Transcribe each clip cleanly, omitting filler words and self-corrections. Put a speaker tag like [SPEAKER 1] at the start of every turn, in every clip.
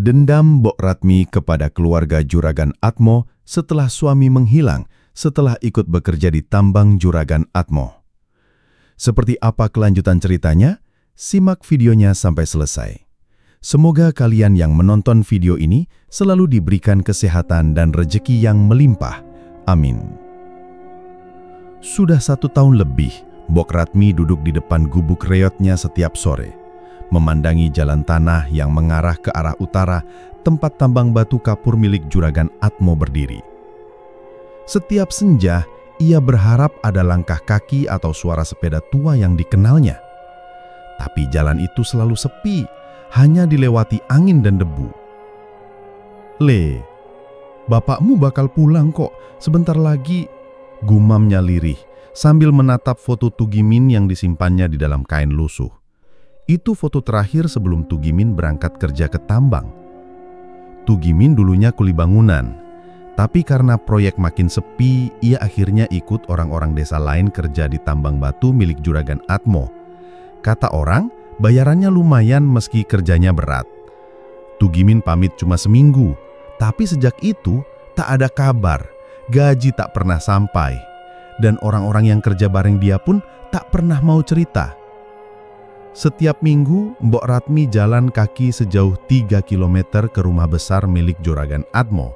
[SPEAKER 1] Dendam Mbok Ratmi kepada keluarga Juragan Atmo setelah suami menghilang setelah ikut bekerja di tambang Juragan Atmo. Seperti apa kelanjutan ceritanya? Simak videonya sampai selesai. Semoga kalian yang menonton video ini selalu diberikan kesehatan dan rezeki yang melimpah. Amin. Sudah 1 tahun lebih, Mbok Ratmi duduk di depan gubuk reotnya setiap sore, memandangi jalan tanah yang mengarah ke arah utara tempat tambang batu kapur milik Juragan Atmo berdiri. Setiap senja, ia berharap ada langkah kaki atau suara sepeda tua yang dikenalnya. Tapi jalan itu selalu sepi, hanya dilewati angin dan debu. "Le, bapakmu bakal pulang kok sebentar lagi," gumamnya lirih sambil menatap foto Tugimin yang disimpannya di dalam kain lusuh. Itu foto terakhir sebelum Tugimin berangkat kerja ke tambang. Tugimin dulunya kuli bangunan, tapi karena proyek makin sepi, ia akhirnya ikut orang-orang desa lain kerja di tambang batu milik Juragan Atmo. Kata orang, bayarannya lumayan meski kerjanya berat. Tugimin pamit cuma seminggu, tapi sejak itu tak ada kabar, gaji tak pernah sampai, dan orang-orang yang kerja bareng dia pun tak pernah mau cerita. Setiap minggu, Mbok Ratmi jalan kaki sejauh 3 km ke rumah besar milik Juragan Atmo.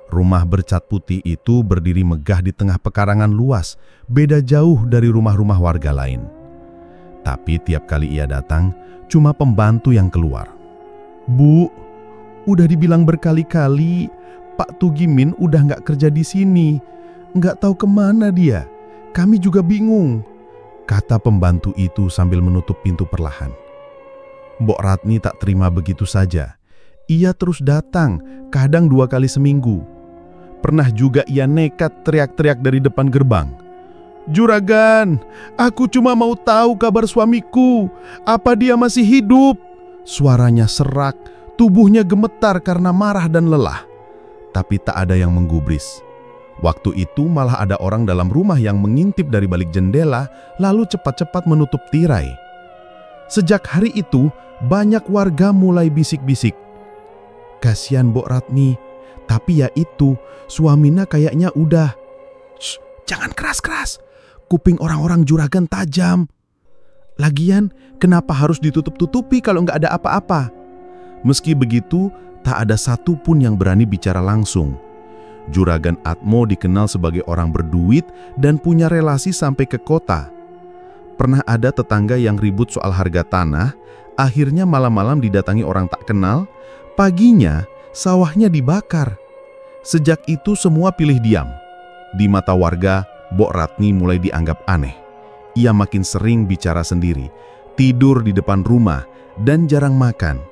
[SPEAKER 1] Rumah bercat putih itu berdiri megah di tengah pekarangan luas, beda jauh dari rumah-rumah warga lain. Tapi tiap kali ia datang, cuma pembantu yang keluar. "Bu, udah dibilang berkali-kali, Pak Tugimin udah nggak kerja di sini. Nggak tahu kemana dia. Kami juga bingung," kata pembantu itu sambil menutup pintu perlahan. Mbok Ratmi tak terima begitu saja. Ia terus datang, kadang 2 kali seminggu. Pernah juga ia nekat teriak-teriak dari depan gerbang. "Juragan, aku cuma mau tahu kabar suamiku. Apa dia masih hidup?" Suaranya serak, tubuhnya gemetar karena marah dan lelah. Tapi tak ada yang menggubris. Waktu itu malah ada orang dalam rumah yang mengintip dari balik jendela lalu cepat-cepat menutup tirai. Sejak hari itu, banyak warga mulai bisik-bisik. "Kasihan Mbok Ratmi, tapi ya itu, suaminya kayaknya udah." "Shh, jangan keras-keras. Kuping orang-orang juragan tajam. Lagian, kenapa harus ditutup-tutupi kalau nggak ada apa-apa?" Meski begitu, tak ada satu pun yang berani bicara langsung. Juragan Atmo dikenal sebagai orang berduit dan punya relasi sampai ke kota. Pernah ada tetangga yang ribut soal harga tanah, akhirnya malam-malam didatangi orang tak kenal, paginya sawahnya dibakar. Sejak itu semua pilih diam. Di mata warga, Mbok Ratmi mulai dianggap aneh. Ia makin sering bicara sendiri, tidur di depan rumah, dan jarang makan.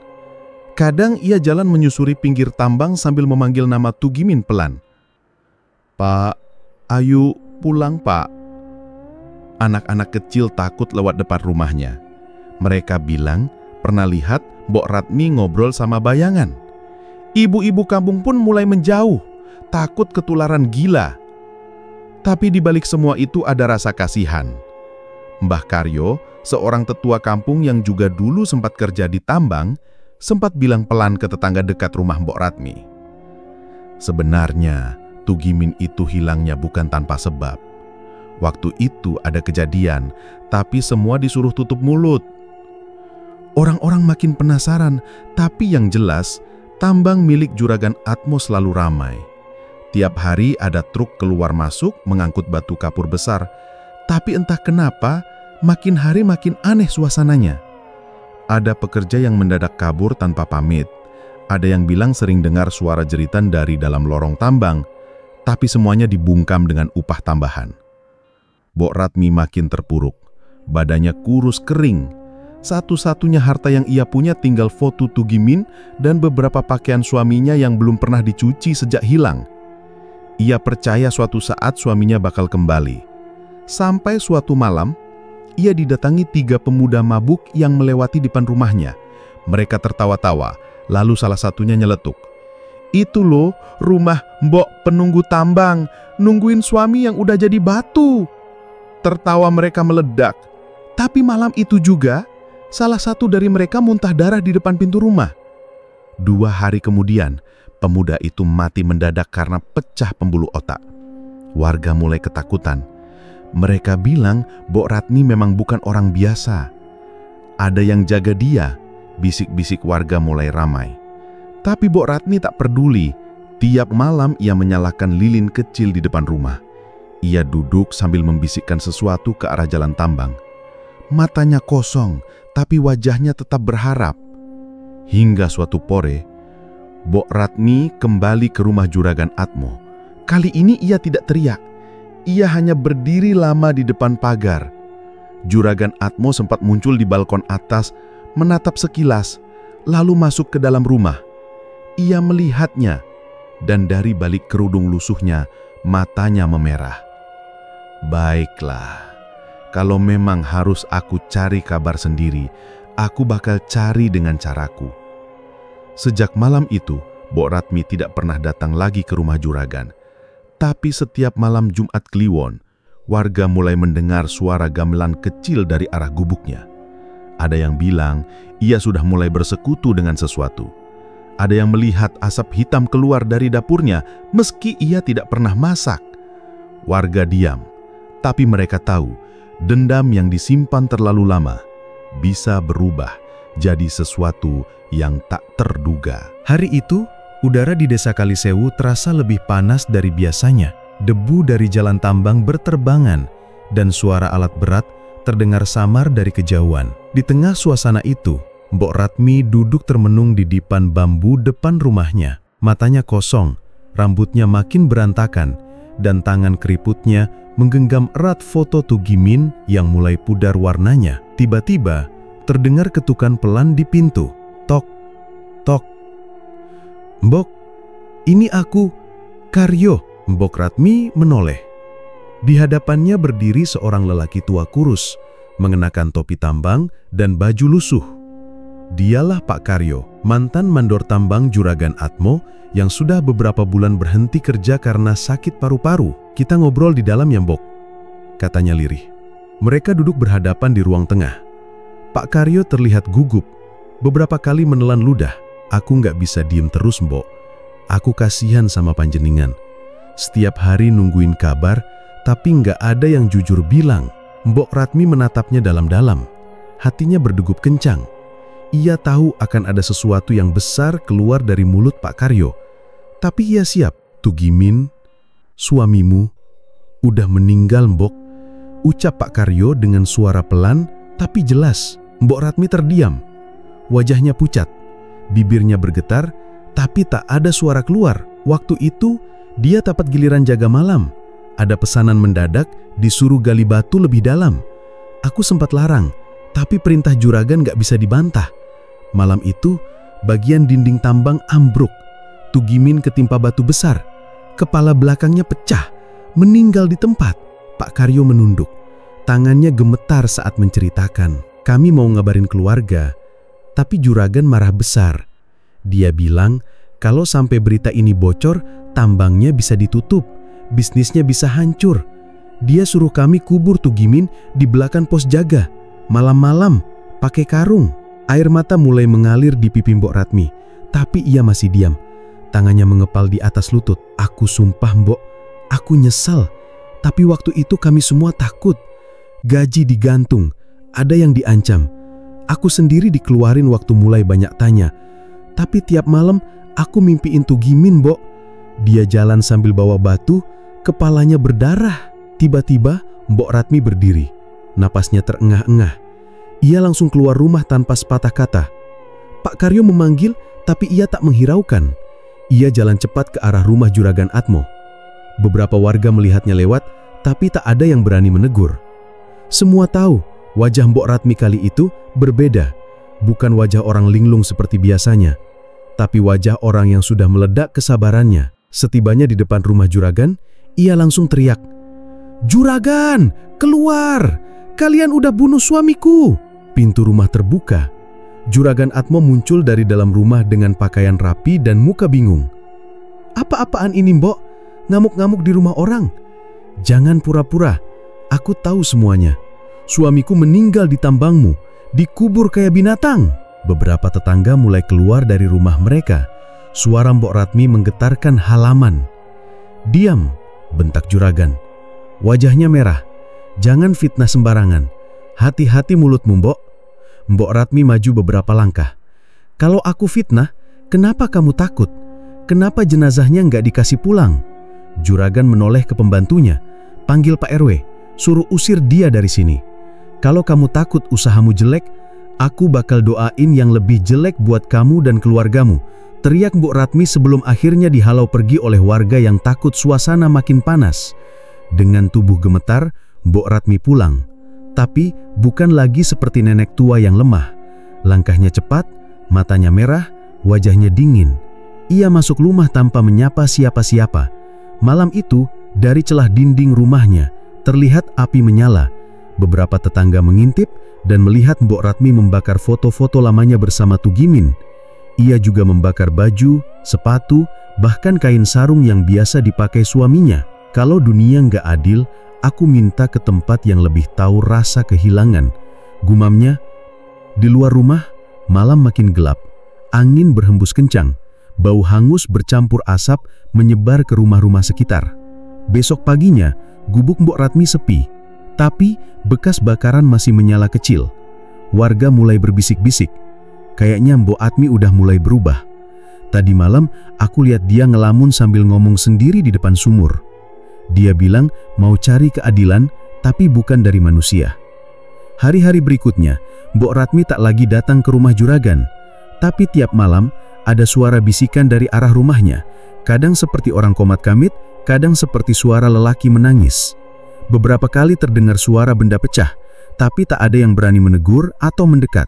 [SPEAKER 1] Kadang ia jalan menyusuri pinggir tambang sambil memanggil nama Tugimin pelan. "Pak, ayo pulang Pak." Anak-anak kecil takut lewat depan rumahnya. Mereka bilang pernah lihat Mbok Ratmi ngobrol sama bayangan. Ibu-ibu kampung pun mulai menjauh, takut ketularan gila. Tapi di balik semua itu ada rasa kasihan. Mbah Karyo, seorang tetua kampung yang juga dulu sempat kerja di tambang, sempat bilang pelan ke tetangga dekat rumah Mbok Ratmi. Sebenarnya, Tugimin itu hilangnya bukan tanpa sebab. Waktu itu ada kejadian, tapi semua disuruh tutup mulut. Orang-orang makin penasaran, tapi yang jelas, tambang milik Juragan Atmo selalu ramai. Tiap hari ada truk keluar masuk mengangkut batu kapur besar, tapi entah kenapa, makin hari makin aneh suasananya. Ada pekerja yang mendadak kabur tanpa pamit. Ada yang bilang sering dengar suara jeritan dari dalam lorong tambang, tapi semuanya dibungkam dengan upah tambahan. Mbok Ratmi makin terpuruk. Badannya kurus kering. Satu-satunya harta yang ia punya tinggal foto Tugimin dan beberapa pakaian suaminya yang belum pernah dicuci sejak hilang. Ia percaya suatu saat suaminya bakal kembali. Sampai suatu malam, ia didatangi 3 pemuda mabuk yang melewati depan rumahnya. Mereka tertawa-tawa, lalu salah satunya nyeletuk. "Itu loh, rumah Mbok penunggu tambang, nungguin suami yang udah jadi batu." Tertawa mereka meledak. Tapi malam itu juga, salah satu dari mereka muntah darah di depan pintu rumah. 2 hari kemudian, pemuda itu mati mendadak karena pecah pembuluh otak. Warga mulai ketakutan. Mereka bilang Mbok Ratmi memang bukan orang biasa. Ada yang jaga dia, bisik-bisik warga mulai ramai. Tapi Mbok Ratmi tak peduli. Tiap malam ia menyalakan lilin kecil di depan rumah. Ia duduk sambil membisikkan sesuatu ke arah jalan tambang. Matanya kosong, tapi wajahnya tetap berharap. Hingga suatu pore, Mbok Ratmi kembali ke rumah Juragan Atmo. Kali ini ia tidak teriak. Ia hanya berdiri lama di depan pagar. Juragan Atmo sempat muncul di balkon atas, menatap sekilas, lalu masuk ke dalam rumah. Ia melihatnya, dan dari balik kerudung lusuhnya, matanya memerah. Baiklah, kalau memang harus aku cari kabar sendiri, aku bakal cari dengan caraku. Sejak malam itu, Mbok Ratmi tidak pernah datang lagi ke rumah Juragan. Tapi setiap malam Jumat Kliwon, warga mulai mendengar suara gamelan kecil dari arah gubuknya. Ada yang bilang ia sudah mulai bersekutu dengan sesuatu. Ada yang melihat asap hitam keluar dari dapurnya meski ia tidak pernah masak. Warga diam, tapi mereka tahu dendam yang disimpan terlalu lama bisa berubah jadi sesuatu yang tak terduga.
[SPEAKER 2] Hari itu, udara di desa Kalisewu terasa lebih panas dari biasanya. Debu dari jalan tambang berterbangan dan suara alat berat terdengar samar dari kejauhan. Di tengah suasana itu, Mbok Ratmi duduk termenung di dipan bambu depan rumahnya. Matanya kosong, rambutnya makin berantakan, dan tangan keriputnya menggenggam erat foto Tugimin yang mulai pudar warnanya. Tiba-tiba, terdengar ketukan pelan di pintu. Tok, tok. Mbok, ini aku, Karyo. Mbok Ratmi menoleh. Di hadapannya berdiri seorang lelaki tua kurus, mengenakan topi tambang dan baju lusuh. Dialah Pak Karyo, mantan mandor tambang Juragan Atmo yang sudah beberapa bulan berhenti kerja karena sakit paru-paru. Kita ngobrol di dalam ya, Mbok, katanya lirih. Mereka duduk berhadapan di ruang tengah. Pak Karyo terlihat gugup, beberapa kali menelan ludah. Aku nggak bisa diem terus, Mbok. Aku kasihan sama panjenengan. Setiap hari nungguin kabar, tapi nggak ada yang jujur bilang. Mbok Ratmi menatapnya dalam-dalam. Hatinya berdegup kencang. Ia tahu akan ada sesuatu yang besar keluar dari mulut Pak Karyo. Tapi ia siap. Tugimin, suamimu, udah meninggal, Mbok, ucap Pak Karyo dengan suara pelan tapi jelas. Mbok Ratmi terdiam. Wajahnya pucat, bibirnya bergetar, tapi tak ada suara keluar. Waktu itu, dia dapat giliran jaga malam. Ada pesanan mendadak, disuruh gali batu lebih dalam. Aku sempat larang, tapi perintah juragan gak bisa dibantah. Malam itu, bagian dinding tambang ambruk. Tugimin ketimpa batu besar. Kepala belakangnya pecah, meninggal di tempat. Pak Karyo menunduk. Tangannya gemetar saat menceritakan. Kami mau ngabarin keluarga, tapi juragan marah besar. Dia bilang, kalau sampai berita ini bocor, tambangnya bisa ditutup, bisnisnya bisa hancur. Dia suruh kami kubur Tugimin di belakang pos jaga. Malam-malam, pakai karung. Air mata mulai mengalir di pipi Mbok Ratmi, tapi ia masih diam. Tangannya mengepal di atas lutut. Aku sumpah, Mbok, aku nyesel. Tapi waktu itu kami semua takut. Gaji digantung, ada yang diancam. Aku sendiri dikeluarin waktu mulai banyak tanya. Tapi tiap malam, aku mimpiin Tugimin, Mbok. Dia jalan sambil bawa batu, kepalanya berdarah. Tiba-tiba, Mbok Ratmi berdiri. Napasnya terengah-engah. Ia langsung keluar rumah tanpa sepatah kata. Pak Karyo memanggil, tapi ia tak menghiraukan. Ia jalan cepat ke arah rumah Juragan Atmo. Beberapa warga melihatnya lewat, tapi tak ada yang berani menegur. Semua tahu, wajah Mbok Ratmi kali itu berbeda. Bukan wajah orang linglung seperti biasanya, tapi wajah orang yang sudah meledak kesabarannya. Setibanya di depan rumah Juragan, ia langsung teriak, "Juragan, keluar! Kalian udah bunuh suamiku!" Pintu rumah terbuka. Juragan Atmo muncul dari dalam rumah dengan pakaian rapi dan muka bingung. "Apa-apaan ini, Mbok? Ngamuk-ngamuk di rumah orang?" "Jangan pura-pura. Aku tahu semuanya. Suamiku meninggal di tambangmu, dikubur kayak binatang." Beberapa tetangga mulai keluar dari rumah mereka. Suara Mbok Ratmi menggetarkan halaman. "Diam!" bentak juragan. Wajahnya merah. "Jangan fitnah sembarangan. Hati-hati mulutmu, Mbok." Mbok Ratmi maju beberapa langkah. "Kalau aku fitnah, kenapa kamu takut? Kenapa jenazahnya nggak dikasih pulang?" Juragan menoleh ke pembantunya. "Panggil Pak RW, suruh usir dia dari sini. Kalau kamu takut usahamu jelek, aku bakal doain yang lebih jelek buat kamu dan keluargamu," teriak Mbok Ratmi sebelum akhirnya dihalau pergi oleh warga yang takut suasana makin panas. Dengan tubuh gemetar, Mbok Ratmi pulang. Tapi bukan lagi seperti nenek tua yang lemah. Langkahnya cepat, matanya merah, wajahnya dingin. Ia masuk rumah tanpa menyapa siapa-siapa. Malam itu, dari celah dinding rumahnya, terlihat api menyala. Beberapa tetangga mengintip dan melihat Mbok Ratmi membakar foto-foto lamanya bersama Tugimin. Ia juga membakar baju, sepatu, bahkan kain sarung yang biasa dipakai suaminya. "Kalau dunia nggak adil, aku minta ke tempat yang lebih tahu rasa kehilangan," gumamnya. Di luar rumah, malam makin gelap. Angin berhembus kencang. Bau hangus bercampur asap menyebar ke rumah-rumah sekitar. Besok paginya, gubuk Mbok Ratmi sepi. Tapi bekas bakaran masih menyala kecil. Warga mulai berbisik-bisik. Kayaknya Mbok Ratmi udah mulai berubah. "Tadi malam, aku lihat dia ngelamun sambil ngomong sendiri di depan sumur. Dia bilang mau cari keadilan, tapi bukan dari manusia." Hari-hari berikutnya, Mbok Ratmi tak lagi datang ke rumah juragan. Tapi tiap malam, ada suara bisikan dari arah rumahnya. Kadang seperti orang komat kamit, kadang seperti suara lelaki menangis. Beberapa kali terdengar suara benda pecah, tapi tak ada yang berani menegur atau mendekat.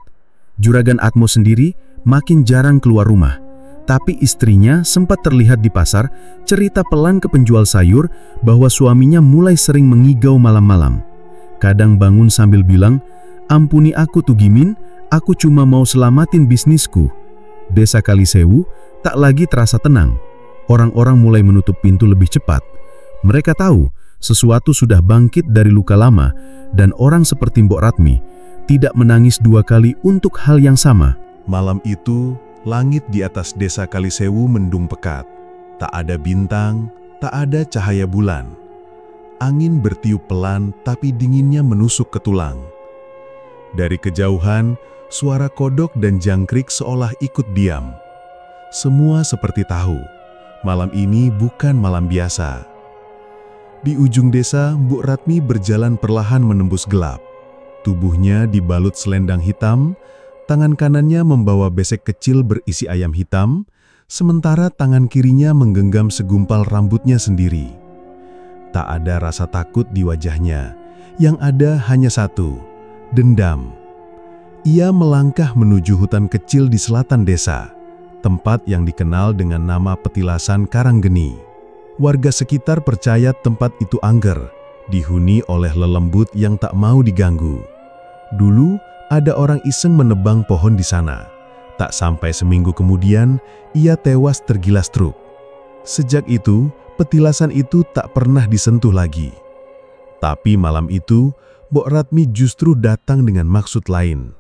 [SPEAKER 2] Juragan Atmo sendiri makin jarang keluar rumah. Tapi istrinya sempat terlihat di pasar, cerita pelan ke penjual sayur bahwa suaminya mulai sering mengigau malam-malam. Kadang bangun sambil bilang, "Ampuni aku Tugimin, aku cuma mau selamatin bisnisku." Desa Kalisewu tak lagi terasa tenang. Orang-orang mulai menutup pintu lebih cepat. Mereka tahu sesuatu sudah bangkit dari luka lama, dan orang seperti Mbok Ratmi tidak menangis dua kali untuk hal yang sama.
[SPEAKER 1] Malam itu, langit di atas desa Kalisewu mendung pekat. Tak ada bintang, tak ada cahaya bulan. Angin bertiup pelan, tapi dinginnya menusuk ke tulang. Dari kejauhan, suara kodok dan jangkrik seolah ikut diam. Semua seperti tahu, malam ini bukan malam biasa. Di ujung desa, Mbok Ratmi berjalan perlahan menembus gelap. Tubuhnya dibalut selendang hitam, tangan kanannya membawa besek kecil berisi ayam hitam, sementara tangan kirinya menggenggam segumpal rambutnya sendiri. Tak ada rasa takut di wajahnya, yang ada hanya satu, dendam. Ia melangkah menuju hutan kecil di selatan desa, tempat yang dikenal dengan nama Petilasan Karanggeni. Warga sekitar percaya tempat itu angker, dihuni oleh lelembut yang tak mau diganggu. Dulu, ada orang iseng menebang pohon di sana. Tak sampai seminggu kemudian, ia tewas tergilas truk. Sejak itu, petilasan itu tak pernah disentuh lagi. Tapi malam itu, Mbok Ratmi justru datang dengan maksud lain.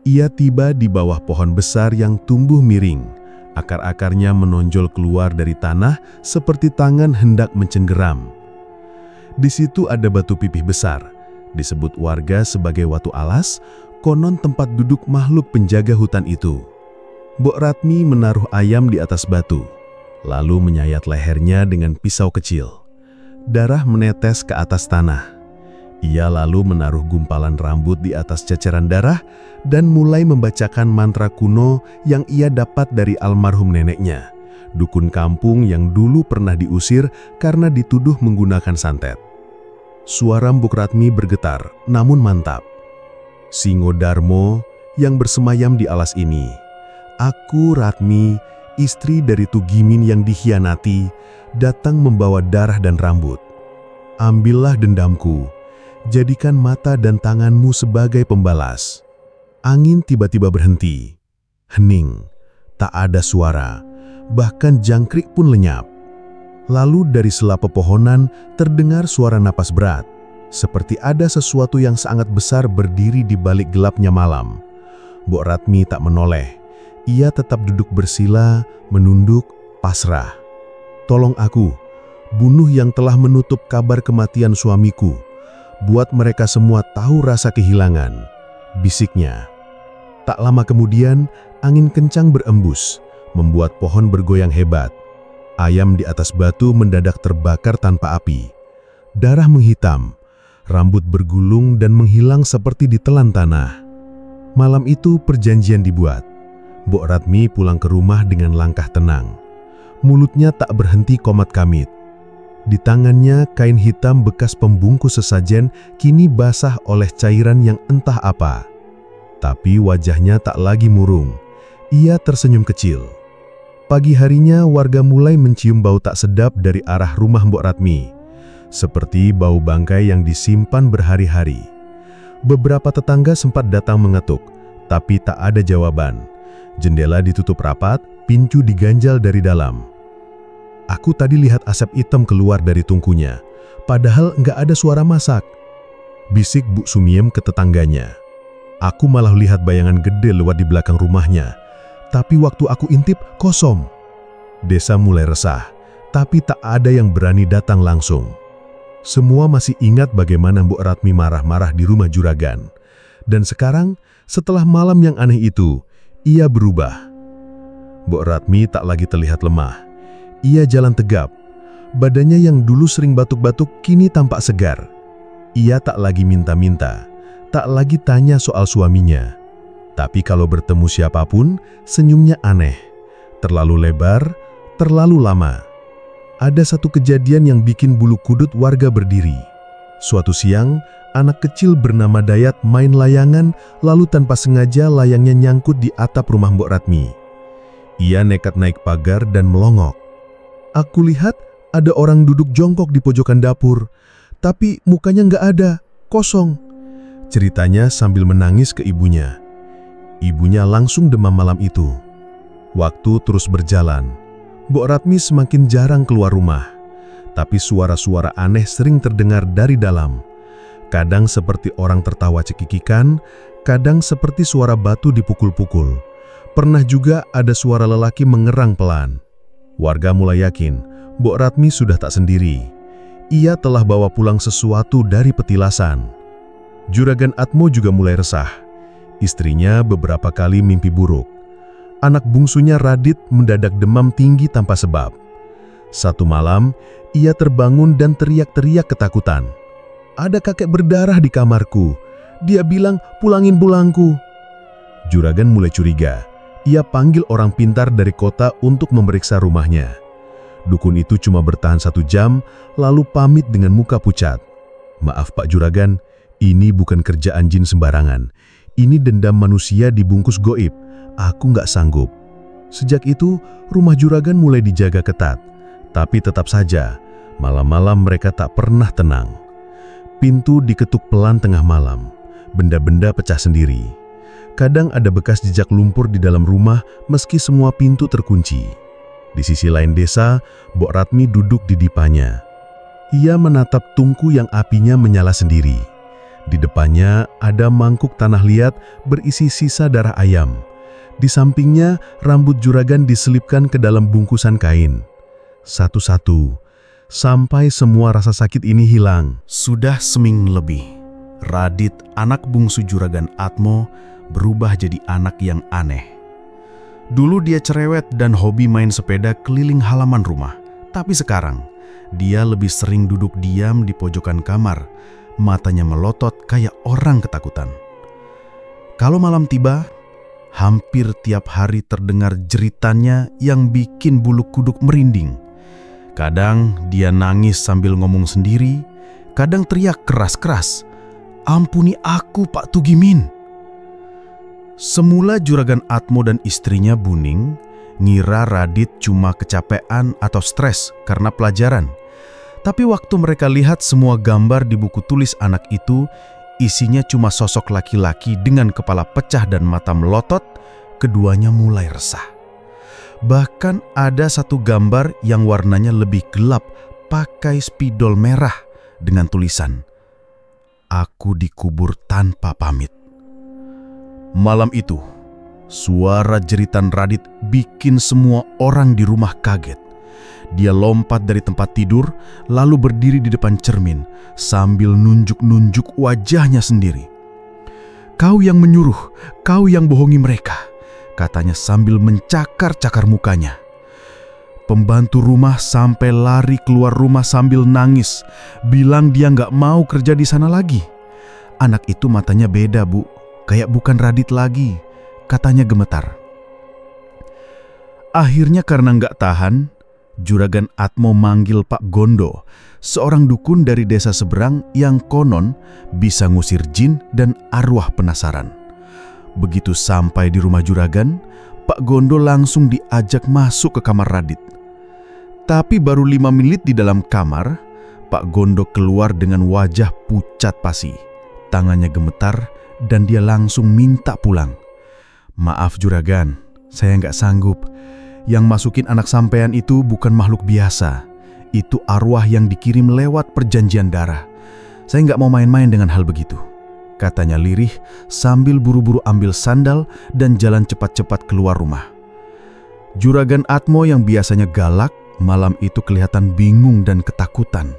[SPEAKER 1] Ia tiba di bawah pohon besar yang tumbuh miring. Akar-akarnya menonjol keluar dari tanah seperti tangan hendak mencenggeram. Di situ ada batu pipih besar, disebut warga sebagai Watu Alas, konon tempat duduk makhluk penjaga hutan itu. Mbok Ratmi menaruh ayam di atas batu, lalu menyayat lehernya dengan pisau kecil. Darah menetes ke atas tanah. Ia lalu menaruh gumpalan rambut di atas ceceran darah dan mulai membacakan mantra kuno yang ia dapat dari almarhum neneknya, dukun kampung yang dulu pernah diusir karena dituduh menggunakan santet. Suara Mbok Ratmi bergetar, namun mantap. Singo Darmo yang bersemayam di alas ini. Aku Ratmi, istri dari Tugimin yang dikhianati, datang membawa darah dan rambut. Ambillah dendamku, jadikan mata dan tanganmu sebagai pembalas. Angin tiba-tiba berhenti. Hening, tak ada suara, bahkan jangkrik pun lenyap. Lalu dari sela pepohonan terdengar suara napas berat, seperti ada sesuatu yang sangat besar berdiri di balik gelapnya malam.
[SPEAKER 3] Mbok Ratmi tak menoleh. Ia tetap duduk bersila, menunduk, pasrah. "Tolong aku, bunuh yang telah menutup kabar kematian suamiku. Buat mereka semua tahu rasa kehilangan," bisiknya. Tak lama kemudian, angin kencang berembus, membuat pohon bergoyang hebat. Ayam di atas batu mendadak terbakar tanpa api. Darah menghitam, rambut bergulung dan menghilang seperti ditelan tanah. Malam itu perjanjian dibuat. Mbok Ratmi pulang ke rumah dengan langkah tenang. Mulutnya tak berhenti komat-kamit. Di tangannya kain hitam bekas pembungkus sesajen kini basah oleh cairan yang entah apa. Tapi wajahnya tak lagi murung. Ia tersenyum kecil. Pagi harinya warga mulai mencium bau tak sedap dari arah rumah Mbok Ratmi. Seperti bau bangkai yang disimpan berhari-hari. Beberapa tetangga sempat datang mengetuk, tapi tak ada jawaban. Jendela ditutup rapat, pintu diganjal dari dalam. "Aku tadi lihat asap hitam keluar dari tungkunya, padahal nggak ada suara masak," bisik Bu Sumiem ke tetangganya. "Aku malah lihat bayangan gede lewat di belakang rumahnya, tapi waktu aku intip kosong." Desa mulai resah, tapi tak ada yang berani datang langsung. Semua masih ingat bagaimana Mbok Ratmi marah-marah di rumah juragan. Dan sekarang, setelah malam yang aneh itu, ia berubah. Mbok Ratmi tak lagi terlihat lemah. Ia jalan tegap. Badannya yang dulu sering batuk-batuk kini tampak segar. Ia tak lagi minta-minta, tak lagi tanya soal suaminya. Tapi kalau bertemu siapapun, senyumnya aneh. Terlalu lebar, terlalu lama. Ada satu kejadian yang bikin bulu kudut warga berdiri. Suatu siang, anak kecil bernama Dayat main layangan, lalu tanpa sengaja layangnya nyangkut di atap rumah Mbok Ratmi. Ia nekat naik pagar dan melongok. "Aku lihat ada orang duduk jongkok di pojokan dapur, tapi mukanya nggak ada, kosong," ceritanya sambil menangis ke ibunya. Ibunya langsung demam malam itu. Waktu terus berjalan. Mbok Ratmi semakin jarang keluar rumah, tapi suara-suara aneh sering terdengar dari dalam. Kadang seperti orang tertawa cekikikan, kadang seperti suara batu dipukul-pukul. Pernah juga ada suara lelaki mengerang pelan. Warga mulai yakin, Mbok Ratmi sudah tak sendiri. Ia telah bawa pulang sesuatu dari petilasan. Juragan Atmo juga mulai resah. Istrinya beberapa kali mimpi buruk. Anak bungsunya Radit mendadak demam tinggi tanpa sebab. Satu malam, ia terbangun dan teriak-teriak ketakutan. "Ada kakek berdarah di kamarku. Dia bilang pulangin pulangku." Juragan mulai curiga. Ia panggil orang pintar dari kota untuk memeriksa rumahnya. Dukun itu cuma bertahan 1 jam, lalu pamit dengan muka pucat. "Maaf Pak Juragan, ini bukan kerjaan jin sembarangan. Ini dendam manusia dibungkus goib. Aku nggak sanggup." Sejak itu, rumah juragan mulai dijaga ketat. Tapi tetap saja, malam-malam mereka tak pernah tenang. Pintu diketuk pelan tengah malam. Benda-benda pecah sendiri. Kadang ada bekas jejak lumpur di dalam rumah meski semua pintu terkunci. Di sisi lain desa, Mbok Ratmi duduk di dipanya. Ia menatap tungku yang apinya menyala sendiri. Di depannya ada mangkuk tanah liat berisi sisa darah ayam. Di sampingnya, rambut juragan diselipkan ke dalam bungkusan kain. Satu-satu, sampai semua rasa sakit ini hilang.
[SPEAKER 2] Sudah seminggu lebih, Radit, anak bungsu juragan Atmo, berubah jadi anak yang aneh. Dulu dia cerewet dan hobi main sepeda keliling halaman rumah. Tapi sekarang, dia lebih sering duduk diam di pojokan kamar, matanya melotot kayak orang ketakutan. Kalau malam tiba, hampir tiap hari terdengar jeritannya yang bikin bulu kuduk merinding. Kadang dia nangis sambil ngomong sendiri, kadang teriak keras-keras, "Ampuni aku Pak Tugimin." Semula juragan Atmo dan istrinya Buning ngira Radit cuma kecapean atau stres karena pelajaran. Tapi waktu mereka lihat semua gambar di buku tulis anak itu, isinya cuma sosok laki-laki dengan kepala pecah dan mata melotot, keduanya mulai resah. Bahkan ada satu gambar yang warnanya lebih gelap pakai spidol merah dengan tulisan, "Aku dikubur tanpa pamit." Malam itu, Suara jeritan Radit bikin semua orang di rumah kaget. Dia lompat dari tempat tidur, lalu berdiri di depan cermin sambil nunjuk-nunjuk wajahnya sendiri. "Kau yang menyuruh, kau yang bohongi mereka," katanya sambil mencakar-cakar mukanya. Pembantu rumah sampai lari keluar rumah sambil nangis, bilang dia nggak mau kerja di sana lagi. "Anak itu matanya beda, Bu, kayak bukan Radit lagi," katanya gemetar. Akhirnya karena nggak tahan, Juragan Atmo manggil Pak Gondo, seorang dukun dari desa seberang yang konon bisa ngusir jin dan arwah penasaran. Begitu sampai di rumah juragan, Pak Gondo langsung diajak masuk ke kamar Radit. Tapi baru 5 menit di dalam kamar, Pak Gondo keluar dengan wajah pucat pasi. Tangannya gemetar dan dia langsung minta pulang. "Maaf juragan, saya nggak sanggup. Yang masukin anak sampean itu bukan makhluk biasa. Itu arwah yang dikirim lewat perjanjian darah. Saya nggak mau main-main dengan hal begitu," katanya lirih sambil buru-buru ambil sandal dan jalan cepat-cepat keluar rumah. Juragan Atmo yang biasanya galak, malam itu kelihatan bingung dan ketakutan.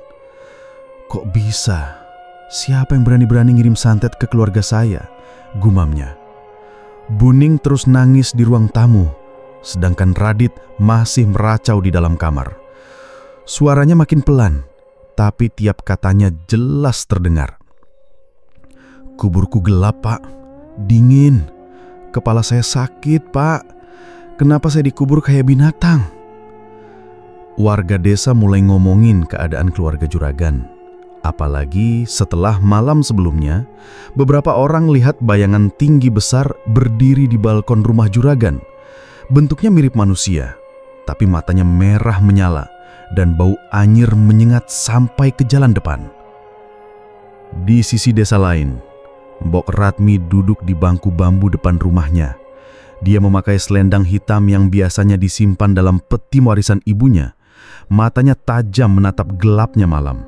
[SPEAKER 2] "Kok bisa? Siapa yang berani-berani ngirim santet ke keluarga saya?" gumamnya. Buning terus nangis di ruang tamu, sedangkan Radit masih meracau di dalam kamar. Suaranya makin pelan, tapi tiap katanya jelas terdengar. "Kuburku gelap, Pak. Dingin. Kepala saya sakit, Pak. Kenapa saya dikubur kayak binatang?" Warga desa mulai ngomongin keadaan keluarga juragan. Apalagi setelah malam sebelumnya, beberapa orang lihat bayangan tinggi besar berdiri di balkon rumah juragan. Bentuknya mirip manusia, tapi matanya merah menyala dan bau anyir menyengat sampai ke jalan depan. Di sisi desa lain, Mbok Ratmi duduk di bangku bambu depan rumahnya. Dia memakai selendang hitam yang biasanya disimpan dalam peti warisan ibunya. Matanya tajam menatap gelapnya malam.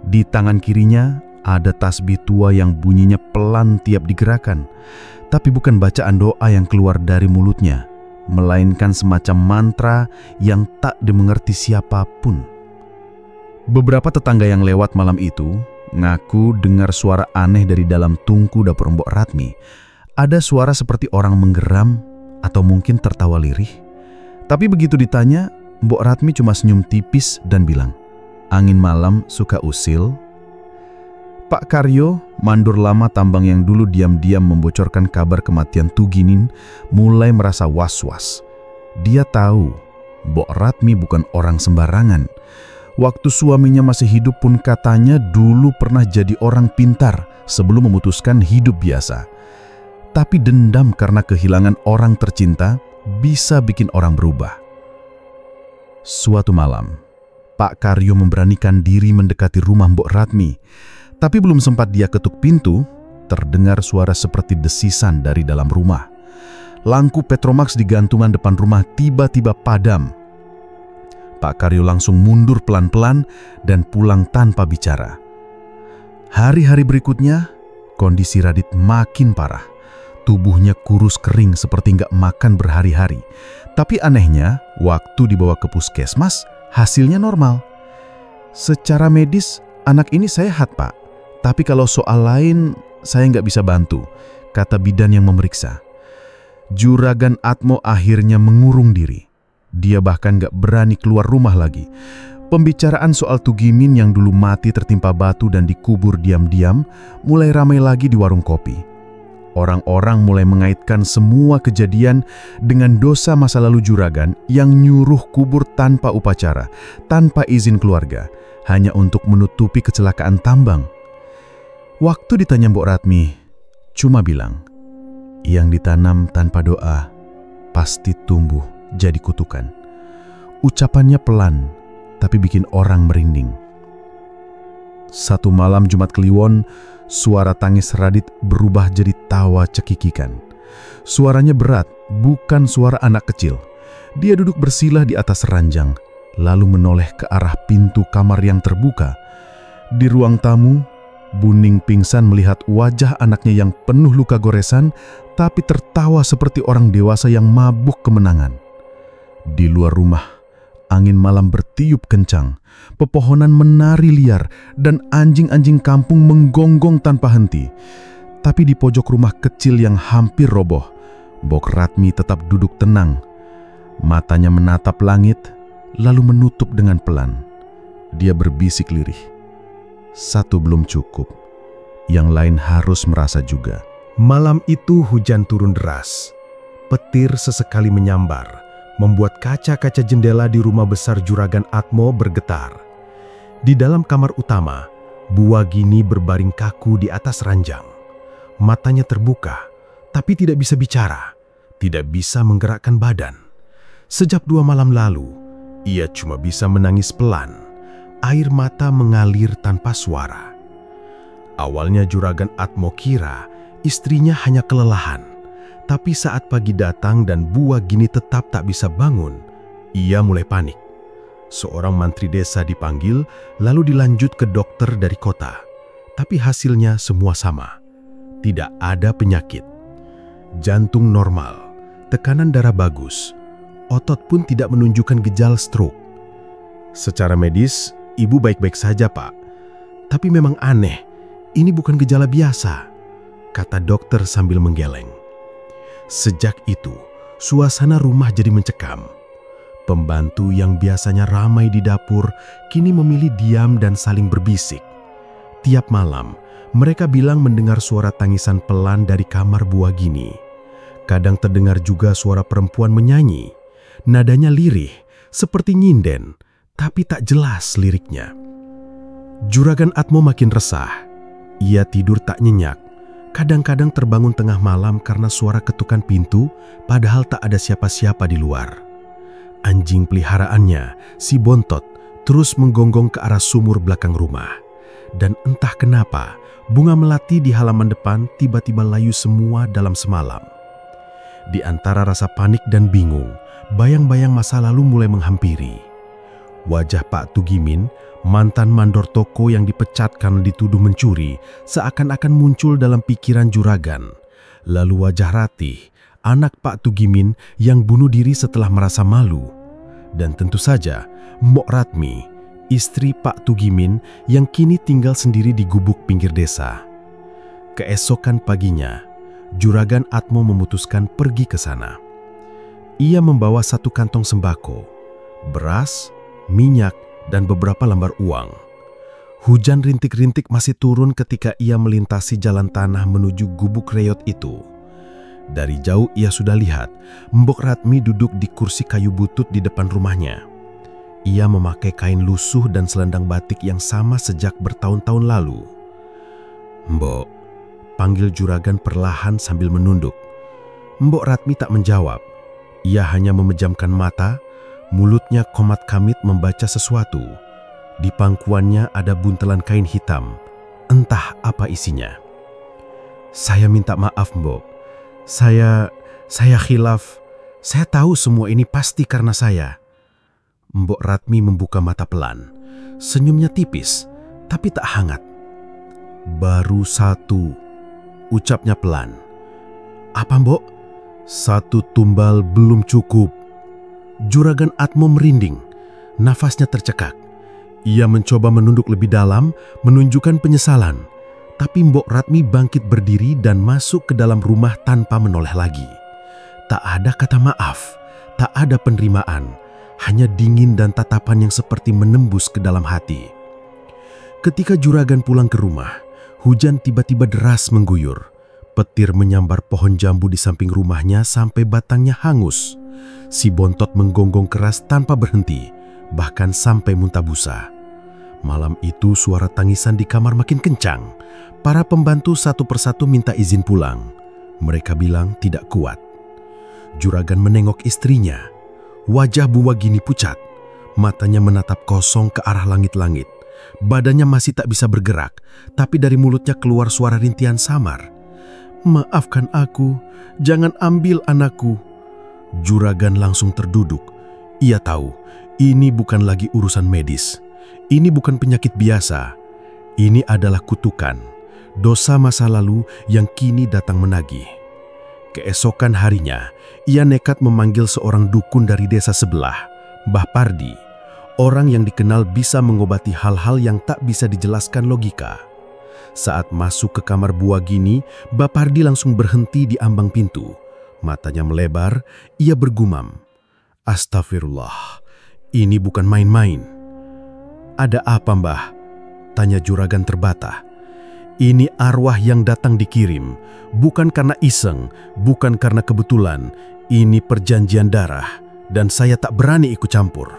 [SPEAKER 2] Di tangan kirinya ada tasbih tua yang bunyinya pelan tiap digerakkan, tapi bukan bacaan doa yang keluar dari mulutnya, melainkan semacam mantra yang tak dimengerti siapapun. Beberapa tetangga yang lewat malam itu ngaku dengar suara aneh dari dalam tungku dapur Mbok Ratmi. Ada suara seperti orang menggeram atau mungkin tertawa lirih. Tapi begitu ditanya, Mbok Ratmi cuma senyum tipis dan bilang, "Angin malam suka usil." Pak Karyo, mandur lama tambang yang dulu diam-diam membocorkan kabar kematian Tuginin, mulai merasa was-was. Dia tahu Mbok Ratmi bukan orang sembarangan. Waktu suaminya masih hidup pun katanya dulu pernah jadi orang pintar sebelum memutuskan hidup biasa. Tapi dendam karena kehilangan orang tercinta bisa bikin orang berubah. Suatu malam, Pak Karyo memberanikan diri mendekati rumah Mbok Ratmi. Tapi belum sempat dia ketuk pintu, terdengar suara seperti desisan dari dalam rumah. Lampu Petromax di gantungan depan rumah tiba-tiba padam. Pak Karyo langsung mundur pelan-pelan dan pulang tanpa bicara. Hari-hari berikutnya, kondisi Radit makin parah. Tubuhnya kurus kering seperti nggak makan berhari-hari. Tapi anehnya, waktu dibawa ke puskesmas, hasilnya normal. "Secara medis, anak ini sehat, Pak. Tapi kalau soal lain, saya nggak bisa bantu," kata bidan yang memeriksa. Juragan Atmo akhirnya mengurung diri. Dia bahkan nggak berani keluar rumah lagi. Pembicaraan soal Tugimin yang dulu mati tertimpa batu dan dikubur diam-diam mulai ramai lagi di warung kopi. Orang-orang mulai mengaitkan semua kejadian dengan dosa masa lalu juragan yang nyuruh kubur tanpa upacara, tanpa izin keluarga, hanya untuk menutupi kecelakaan tambang. Waktu ditanya Mbok Ratmi, cuma bilang, "Yang ditanam tanpa doa pasti tumbuh jadi kutukan." Ucapannya pelan, tapi bikin orang merinding. Satu malam Jumat Kliwon, suara tangis Radit berubah jadi tawa cekikikan. Suaranya berat, bukan suara anak kecil. Dia duduk bersila di atas ranjang, lalu menoleh ke arah pintu kamar yang terbuka. Di ruang tamu, Buning pingsan melihat wajah anaknya yang penuh luka goresan
[SPEAKER 3] tapi tertawa seperti orang dewasa yang mabuk kemenangan. Di luar rumah, angin malam bertiup kencang, pepohonan menari liar, dan anjing-anjing kampung menggonggong tanpa henti. Tapi di pojok rumah kecil yang hampir roboh, Mbok Ratmi tetap duduk tenang. Matanya menatap langit, lalu menutup dengan pelan. Dia berbisik lirih. Satu belum cukup, yang lain harus merasa juga.
[SPEAKER 2] Malam itu hujan turun deras. Petir sesekali menyambar, membuat kaca-kaca jendela di rumah besar Juragan Atmo bergetar. Di dalam kamar utama, Buwagini berbaring kaku di atas ranjang. Matanya terbuka, tapi tidak bisa bicara, tidak bisa menggerakkan badan. Sejak 2 malam lalu, ia cuma bisa menangis pelan. Air mata mengalir tanpa suara. Awalnya Juragan Atmo kira istrinya hanya kelelahan. Tapi saat pagi datang dan Buwagini tetap tak bisa bangun, ia mulai panik. Seorang mantri desa dipanggil, lalu dilanjut ke dokter dari kota. Tapi hasilnya semua sama. Tidak ada penyakit. Jantung normal, tekanan darah bagus, otot pun tidak menunjukkan gejala stroke. Secara medis, ibu baik-baik saja, Pak. Tapi memang aneh, ini bukan gejala biasa, kata dokter sambil menggeleng. Sejak itu, suasana rumah jadi mencekam. Pembantu yang biasanya ramai di dapur kini memilih diam dan saling berbisik. Tiap malam, mereka bilang mendengar suara tangisan pelan dari kamar Buwagini. Kadang terdengar juga suara perempuan menyanyi. Nadanya lirih, seperti nyinden, tapi tak jelas liriknya. Juragan Atmo makin resah. Ia tidur tak nyenyak. Kadang-kadang terbangun tengah malam karena suara ketukan pintu, padahal tak ada siapa-siapa di luar. Anjing peliharaannya, si Bontot, terus menggonggong ke arah sumur belakang rumah. Dan entah kenapa, bunga melati di halaman depan tiba-tiba layu semua dalam semalam. Di antara rasa panik dan bingung, bayang-bayang masa lalu mulai menghampiri. Wajah Pak Tugimin, mantan mandor toko yang dipecat karena dituduh mencuri, seakan-akan muncul dalam pikiran Juragan. Lalu wajah Ratih, anak Pak Tugimin yang bunuh diri setelah merasa malu. Dan tentu saja, Mbok Ratmi, istri Pak Tugimin yang kini tinggal sendiri di gubuk pinggir desa. Keesokan paginya, Juragan Atmo memutuskan pergi ke sana. Ia membawa 1 kantong sembako, beras, minyak, dan beberapa lembar uang. Hujan rintik-rintik masih turun ketika ia melintasi jalan tanah menuju gubuk reot itu. Dari jauh ia sudah lihat Mbok Ratmi duduk di kursi kayu butut di depan rumahnya. Ia memakai kain lusuh dan selendang batik yang sama sejak bertahun-tahun lalu. "Mbok," panggil Juragan perlahan sambil menunduk. Mbok Ratmi tak menjawab. Ia hanya memejamkan mata. Mulutnya komat kamit membaca sesuatu. Di pangkuannya ada buntelan kain hitam. Entah apa isinya. "Saya minta maaf, Mbok. Saya khilaf. Saya tahu semua ini pasti karena saya." Mbok Ratmi membuka mata pelan. Senyumnya tipis, tapi tak hangat. "Baru 1," ucapnya pelan. "Apa, Mbok?" "1 tumbal belum cukup." Juragan Atmo merinding, nafasnya tercekak. Ia mencoba menunduk lebih dalam, menunjukkan penyesalan. Tapi Mbok Ratmi bangkit berdiri dan masuk ke dalam rumah tanpa menoleh lagi. Tak ada kata maaf, tak ada penerimaan, hanya dingin dan tatapan yang seperti menembus ke dalam hati. Ketika Juragan pulang ke rumah, hujan tiba-tiba deras mengguyur. Petir menyambar pohon jambu di samping rumahnya sampai batangnya hangus. Si Bontot menggonggong keras tanpa berhenti, bahkan sampai muntah busa. Malam itu suara tangisan di kamar makin kencang. Para pembantu satu persatu minta izin pulang. Mereka bilang tidak kuat. Juragan menengok istrinya. Wajah Buwagini pucat. Matanya menatap kosong ke arah langit-langit. Badannya masih tak bisa bergerak, tapi dari mulutnya keluar suara rintihan samar. "Maafkan aku, jangan ambil anakku." Juragan langsung terduduk. Ia tahu, ini bukan lagi urusan medis. Ini bukan penyakit biasa. Ini adalah kutukan, dosa masa lalu yang kini datang menagih.
[SPEAKER 3] Keesokan harinya, ia nekat memanggil seorang dukun dari desa sebelah, Mbah Pardi, orang yang dikenal bisa mengobati hal-hal yang tak bisa dijelaskan logika. Saat masuk ke kamar Bu Wagini, Mbah Pardi langsung berhenti di ambang pintu. Matanya melebar, ia bergumam, "Astagfirullah, ini bukan main-main." "Ada apa, Mbah?" tanya juragan terbata. "Ini arwah yang datang dikirim, bukan karena iseng, bukan karena kebetulan. Ini perjanjian darah, dan saya tak berani ikut campur."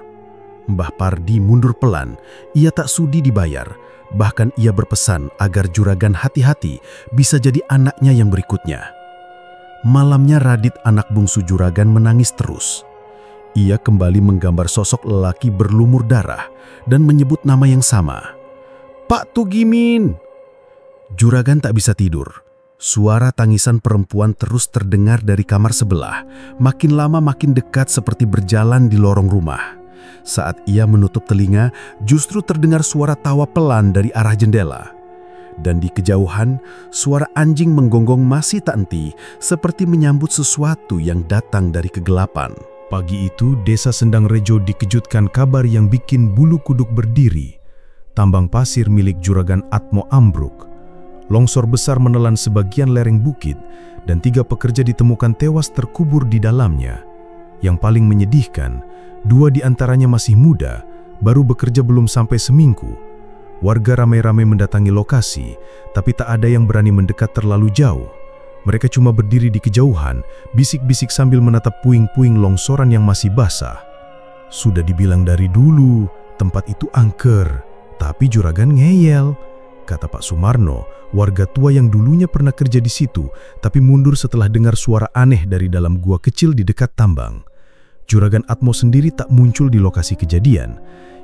[SPEAKER 3] Mbah Pardi mundur pelan, ia tak sudi dibayar. Bahkan ia berpesan agar juragan hati-hati, bisa jadi anaknya yang berikutnya. Malamnya Radit, anak bungsu juragan, menangis terus. Ia kembali menggambar sosok lelaki berlumur darah dan menyebut nama yang sama, "Pak Tugimin." Juragan tak bisa tidur. Suara tangisan perempuan terus terdengar dari kamar sebelah, makin lama makin dekat seperti berjalan di lorong rumah. Saat ia menutup telinga, justru terdengar suara tawa pelan dari arah jendela. Dan di kejauhan, suara anjing menggonggong masih tak henti, seperti menyambut sesuatu yang datang dari kegelapan.
[SPEAKER 2] Pagi itu, desa Sendang Rejo dikejutkan kabar yang bikin bulu kuduk berdiri. Tambang pasir milik juragan Atmo ambruk. Longsor besar menelan sebagian lereng bukit, dan 3 pekerja ditemukan tewas terkubur di dalamnya. Yang paling menyedihkan, 2 di antaranya masih muda, baru bekerja belum sampai seminggu. Warga ramai-ramai mendatangi lokasi, tapi tak ada yang berani mendekat terlalu jauh. Mereka cuma berdiri di kejauhan, bisik-bisik sambil menatap puing-puing longsoran yang masih basah. "Sudah dibilang dari dulu, tempat itu angker, tapi juragan ngeyel," kata Pak Sumarno, warga tua yang dulunya pernah kerja di situ, tapi mundur setelah dengar suara aneh dari dalam gua kecil di dekat tambang. Juragan Atmo sendiri tak muncul di lokasi kejadian.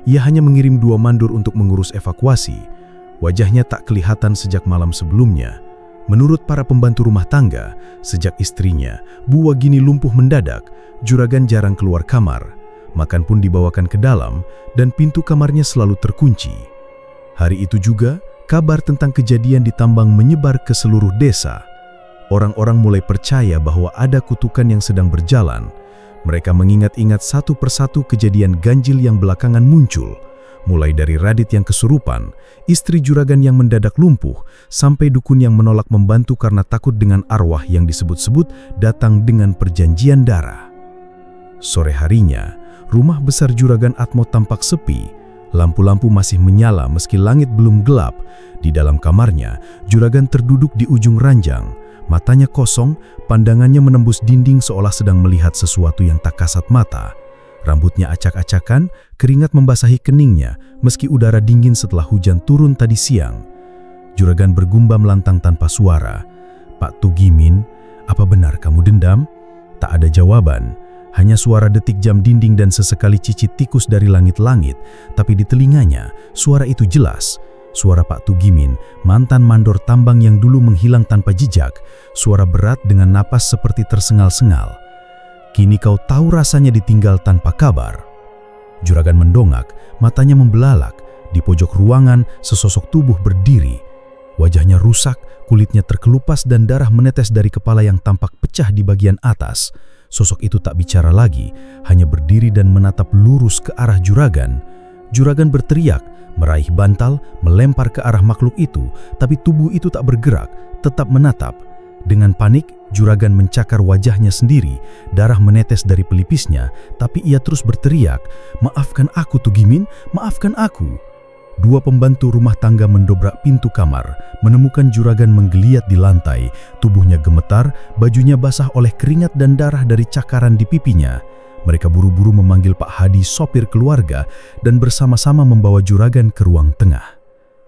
[SPEAKER 2] Ia hanya mengirim 2 mandur untuk mengurus evakuasi. Wajahnya tak kelihatan sejak malam sebelumnya. Menurut para pembantu rumah tangga, sejak istrinya, Bu Wagini lumpuh mendadak, juragan jarang keluar kamar. Makan pun dibawakan ke dalam, dan pintu kamarnya selalu terkunci. Hari itu juga, kabar tentang kejadian di tambang menyebar ke seluruh desa. Orang-orang mulai percaya bahwa ada kutukan yang sedang berjalan. Mereka mengingat-ingat satu persatu kejadian ganjil yang belakangan muncul, mulai dari Radit yang kesurupan, istri juragan yang mendadak lumpuh, sampai dukun yang menolak membantu karena takut dengan arwah yang disebut-sebut datang dengan perjanjian darah. Sore harinya, rumah besar juragan Atmo tampak sepi. Lampu-lampu masih menyala meski langit belum gelap. Di dalam kamarnya, juragan terduduk di ujung ranjang. Matanya kosong, pandangannya menembus dinding seolah sedang melihat sesuatu yang tak kasat mata. Rambutnya acak-acakan, keringat membasahi keningnya, meski udara dingin setelah hujan turun tadi siang. Juragan bergumbam lantang tanpa suara, "Pak Tugimin, apa benar kamu dendam?" Tak ada jawaban, hanya suara detik jam dinding dan sesekali cicit tikus dari langit-langit, tapi di telinganya, suara itu jelas. Suara Pak Tugimin, mantan mandor tambang yang dulu menghilang tanpa jejak, suara berat dengan napas seperti tersengal-sengal. "Kini kau tahu rasanya ditinggal tanpa kabar." Juragan mendongak, matanya membelalak. Di pojok ruangan, sesosok tubuh berdiri. Wajahnya rusak, kulitnya terkelupas dan darah menetes dari kepala yang tampak pecah di bagian atas. Sosok itu tak bicara lagi, hanya berdiri dan menatap lurus ke arah juragan. Juragan berteriak, meraih bantal, melempar ke arah makhluk itu, tapi tubuh itu tak bergerak, tetap menatap. Dengan panik, juragan mencakar wajahnya sendiri, darah menetes dari pelipisnya, tapi ia terus berteriak, "Maafkan aku Tugimin, maafkan aku." 2 pembantu rumah tangga mendobrak pintu kamar, menemukan juragan menggeliat di lantai, tubuhnya gemetar, bajunya basah oleh keringat dan darah dari cakaran di pipinya. Mereka buru-buru memanggil Pak Hadi, sopir keluarga, dan bersama-sama membawa juragan ke ruang tengah.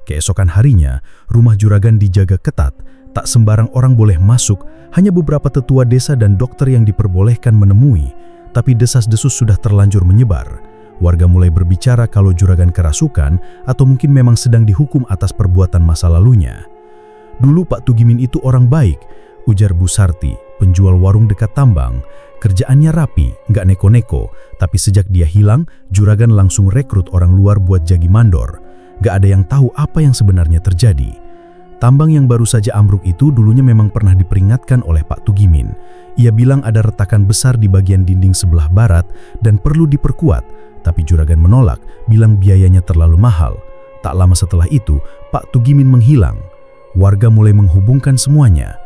[SPEAKER 2] Keesokan harinya, rumah juragan dijaga ketat, tak sembarang orang boleh masuk, hanya beberapa tetua desa dan dokter yang diperbolehkan menemui. Tapi desas-desus sudah terlanjur menyebar. Warga mulai berbicara kalau juragan kerasukan atau mungkin memang sedang dihukum atas perbuatan masa lalunya. "Dulu Pak Tugimin itu orang baik," ujar Bu Sarti, penjual warung dekat tambang. "Kerjaannya rapi, nggak neko-neko, tapi sejak dia hilang, juragan langsung rekrut orang luar buat jadi mandor. Nggak ada yang tahu apa yang sebenarnya terjadi." Tambang yang baru saja ambruk itu dulunya memang pernah diperingatkan oleh Pak Tugimin. Ia bilang ada retakan besar di bagian dinding sebelah barat dan perlu diperkuat, tapi juragan menolak, bilang biayanya terlalu mahal. Tak lama setelah itu, Pak Tugimin menghilang. Warga mulai menghubungkan semuanya.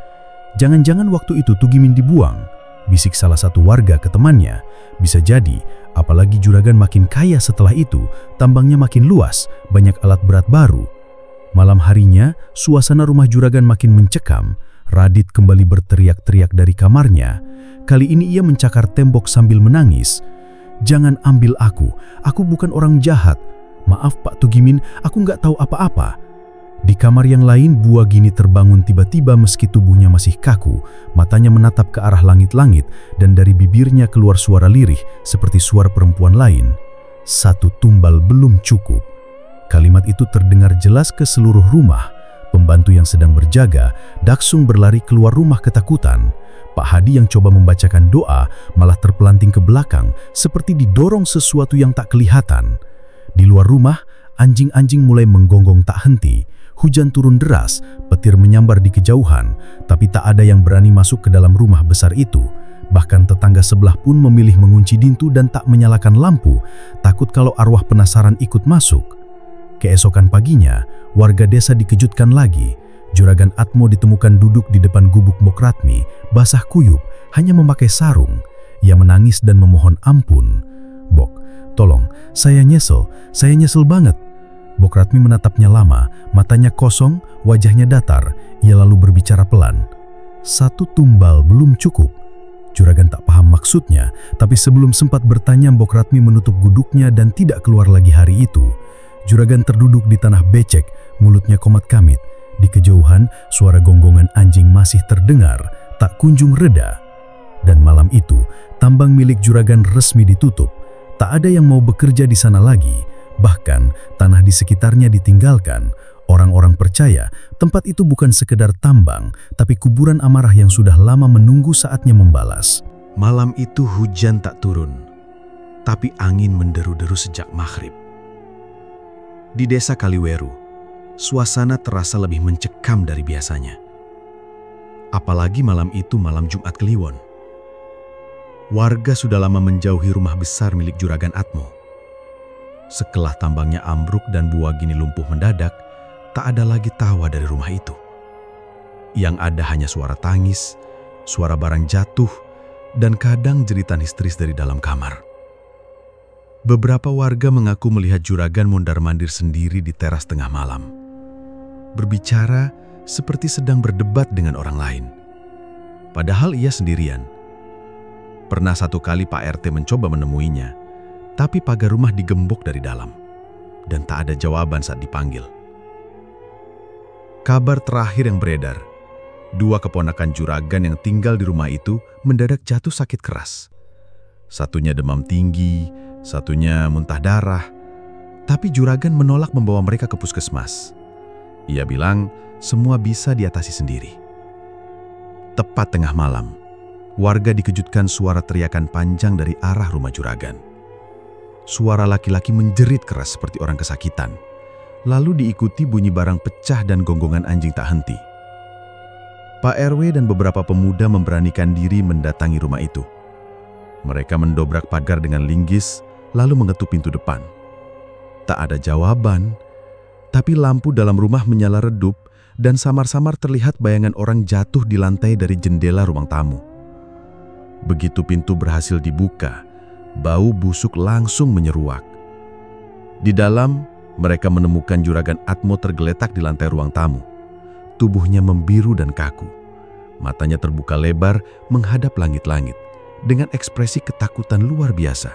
[SPEAKER 2] Jangan-jangan waktu itu Tugimin dibuang, bisik salah satu warga ke temannya. Bisa jadi, apalagi juragan makin kaya setelah itu, tambangnya makin luas, banyak alat berat baru. Malam harinya, suasana rumah juragan makin mencekam. Radit kembali berteriak-teriak dari kamarnya. Kali ini ia mencakar tembok sambil menangis. "Jangan ambil aku bukan orang jahat. Maaf Pak Tugimin, aku nggak tahu apa-apa." Di kamar yang lain, Bu Agini terbangun tiba-tiba meski tubuhnya masih kaku. Matanya menatap ke arah langit-langit dan dari bibirnya keluar suara lirih seperti suara perempuan lain. "Satu tumbal belum cukup." Kalimat itu terdengar jelas ke seluruh rumah. Pembantu yang sedang berjaga, daksung berlari keluar rumah ketakutan. Pak Hadi yang coba membacakan doa malah terpelanting ke belakang seperti didorong sesuatu yang tak kelihatan. Di luar rumah, anjing-anjing mulai menggonggong tak henti. Hujan turun deras, petir menyambar di kejauhan, tapi tak ada yang berani masuk ke dalam rumah besar itu. Bahkan tetangga sebelah pun memilih mengunci pintu dan tak menyalakan lampu, takut kalau arwah penasaran ikut masuk. Keesokan paginya, warga desa dikejutkan lagi. Juragan Atmo ditemukan duduk di depan gubuk Mbok Ratmi, basah kuyup, hanya memakai sarung. Ia menangis dan memohon ampun. "Bok, tolong, saya nyesel banget." Mbok Ratmi menatapnya lama, matanya kosong, wajahnya datar. Ia lalu berbicara pelan. "Satu tumbal belum cukup." Juragan tak paham maksudnya, tapi sebelum sempat bertanya, Mbok Ratmi menutup guduknya dan tidak keluar lagi hari itu. Juragan terduduk di tanah becek, mulutnya komat kamit. Di kejauhan, suara gonggongan anjing masih terdengar, tak kunjung reda. Dan malam itu, tambang milik juragan resmi ditutup. Tak ada yang mau bekerja di sana lagi. Bahkan, tanah di sekitarnya ditinggalkan. Orang-orang percaya tempat itu bukan sekedar tambang, tapi kuburan amarah yang sudah lama menunggu saatnya membalas.
[SPEAKER 3] Malam itu hujan tak turun, tapi angin menderu-deru sejak maghrib. Di desa Kaliweru, suasana terasa lebih mencekam dari biasanya. Apalagi malam itu malam Jumat Kliwon. Warga sudah lama menjauhi rumah besar milik Juragan Atmo. Setelah tambangnya ambruk dan Bu Agini lumpuh mendadak, tak ada lagi tawa dari rumah itu. Yang ada hanya suara tangis, suara barang jatuh, dan kadang jeritan histeris dari dalam kamar. Beberapa warga mengaku melihat juragan mondar-mandir sendiri di teras tengah malam. Berbicara seperti sedang berdebat dengan orang lain. Padahal ia sendirian. Pernah satu kali Pak RT mencoba menemuinya, tapi pagar rumah digembok dari dalam. Dan tak ada jawaban saat dipanggil. Kabar terakhir yang beredar, 2 keponakan juragan yang tinggal di rumah itu mendadak jatuh sakit keras. Satunya demam tinggi, satunya muntah darah, tapi juragan menolak membawa mereka ke puskesmas. Ia bilang semua bisa diatasi sendiri. Tepat tengah malam, warga dikejutkan suara teriakan panjang dari arah rumah juragan. Suara laki-laki menjerit keras seperti orang kesakitan, lalu diikuti bunyi barang pecah dan gonggongan anjing tak henti. Pak RW dan beberapa pemuda memberanikan diri mendatangi rumah itu. Mereka mendobrak pagar dengan linggis, lalu mengetuk pintu depan. Tak ada jawaban, tapi lampu dalam rumah menyala redup dan samar-samar terlihat bayangan orang jatuh di lantai dari jendela ruang tamu. Begitu pintu berhasil dibuka, bau busuk langsung menyeruak. Di dalam, mereka menemukan Juragan Atmo tergeletak di lantai ruang tamu. Tubuhnya membiru dan kaku. Matanya terbuka lebar menghadap langit-langit dengan ekspresi ketakutan luar biasa.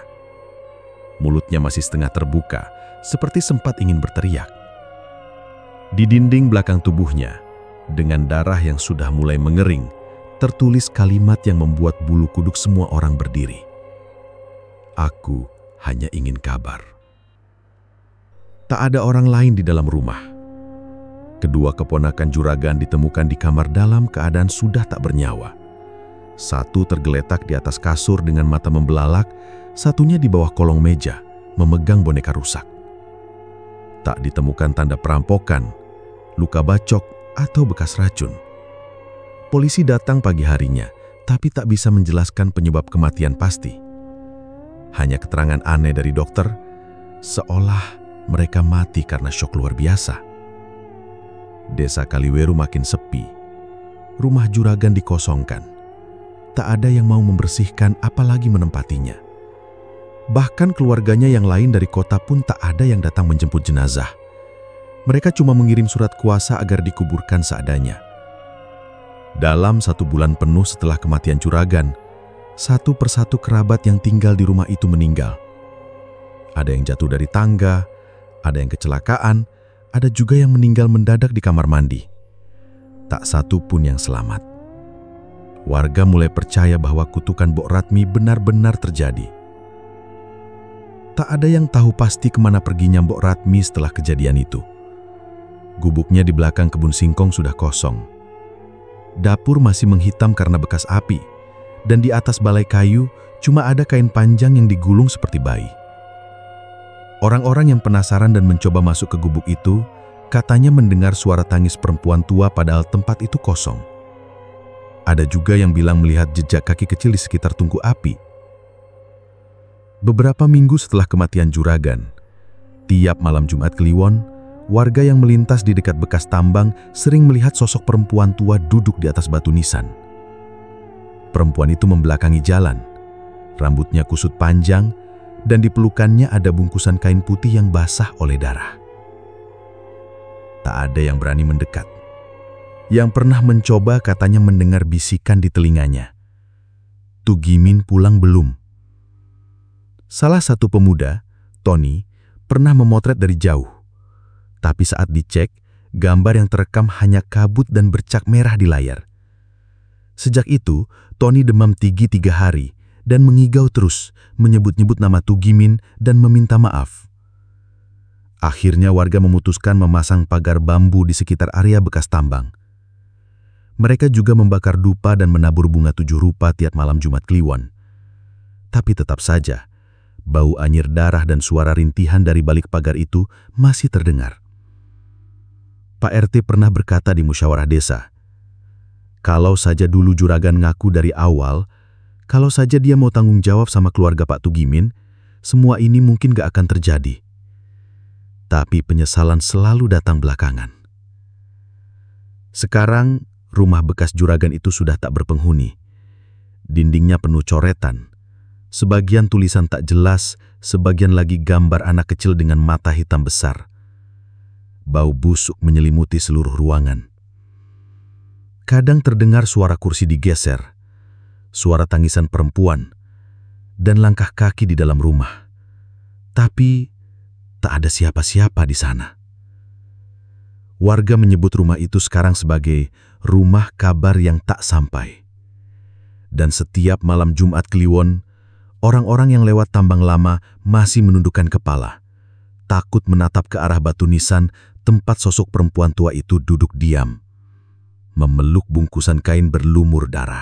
[SPEAKER 3] Mulutnya masih setengah terbuka, seperti sempat ingin berteriak. Di dinding belakang tubuhnya, dengan darah yang sudah mulai mengering, tertulis kalimat yang membuat bulu kuduk semua orang berdiri. "Aku hanya ingin kabar." Tak ada orang lain di dalam rumah. Kedua keponakan juragan ditemukan di kamar dalam keadaan sudah tak bernyawa. Satu tergeletak di atas kasur dengan mata membelalak, satunya di bawah kolong meja, memegang boneka rusak. Tak ditemukan tanda perampokan, luka bacok, atau bekas racun. Polisi datang pagi harinya, tapi tak bisa menjelaskan penyebab kematian pasti. Hanya keterangan aneh dari dokter, seolah mereka mati karena syok luar biasa. Desa Kaliweru makin sepi. Rumah juragan dikosongkan. Tak ada yang mau membersihkan apalagi menempatinya. Bahkan keluarganya yang lain dari kota pun tak ada yang datang menjemput jenazah. Mereka cuma mengirim surat kuasa agar dikuburkan seadanya. Dalam 1 bulan penuh setelah kematian juragan, satu persatu kerabat yang tinggal di rumah itu meninggal. Ada yang jatuh dari tangga, ada yang kecelakaan, ada juga yang meninggal mendadak di kamar mandi. Tak satu pun yang selamat. Warga mulai percaya bahwa kutukan Mbok Ratmi benar-benar terjadi. Tak ada yang tahu pasti kemana perginya Mbok Ratmi setelah kejadian itu. Gubuknya di belakang kebun singkong sudah kosong. Dapur masih menghitam karena bekas api, dan di atas balai kayu cuma ada kain panjang yang digulung seperti bayi. Orang-orang yang penasaran dan mencoba masuk ke gubuk itu, katanya mendengar suara tangis perempuan tua padahal tempat itu kosong. Ada juga yang bilang melihat jejak kaki kecil di sekitar tungku api. Beberapa minggu setelah kematian juragan, tiap malam Jumat Kliwon, warga yang melintas di dekat bekas tambang sering melihat sosok perempuan tua duduk di atas batu nisan. Perempuan itu membelakangi jalan. Rambutnya kusut panjang, dan di pelukannya ada bungkusan kain putih yang basah oleh darah. Tak ada yang berani mendekat. Yang pernah mencoba katanya mendengar bisikan di telinganya. Tugimin pulang belum? Salah satu pemuda, Tony, pernah memotret dari jauh. Tapi saat dicek, gambar yang terekam hanya kabut dan bercak merah di layar. Sejak itu, Tony demam tinggi 3 hari dan mengigau terus, menyebut-nyebut nama Tugimin dan meminta maaf. Akhirnya warga memutuskan memasang pagar bambu di sekitar area bekas tambang. Mereka juga membakar dupa dan menabur bunga 7 rupa tiap malam Jumat Kliwon. Tapi tetap saja, bau anyir darah dan suara rintihan dari balik pagar itu masih terdengar. Pak RT pernah berkata di musyawarah desa, kalau saja dulu juragan ngaku dari awal, kalau saja dia mau tanggung jawab sama keluarga Pak Tugimin, semua ini mungkin gak akan terjadi. Tapi penyesalan selalu datang belakangan. Sekarang, rumah bekas juragan itu sudah tak berpenghuni. Dindingnya penuh coretan. Sebagian tulisan tak jelas, sebagian lagi gambar anak kecil dengan mata hitam besar. Bau busuk menyelimuti seluruh ruangan. Kadang terdengar suara kursi digeser, suara tangisan perempuan, dan langkah kaki di dalam rumah. Tapi tak ada siapa-siapa di sana. Warga menyebut rumah itu sekarang sebagai rumah kabar yang tak sampai. Dan setiap malam Jumat Kliwon, orang-orang yang lewat tambang lama masih menundukkan kepala, takut menatap ke arah batu nisan tempat sosok perempuan tua itu duduk diam, memeluk bungkusan kain berlumur darah.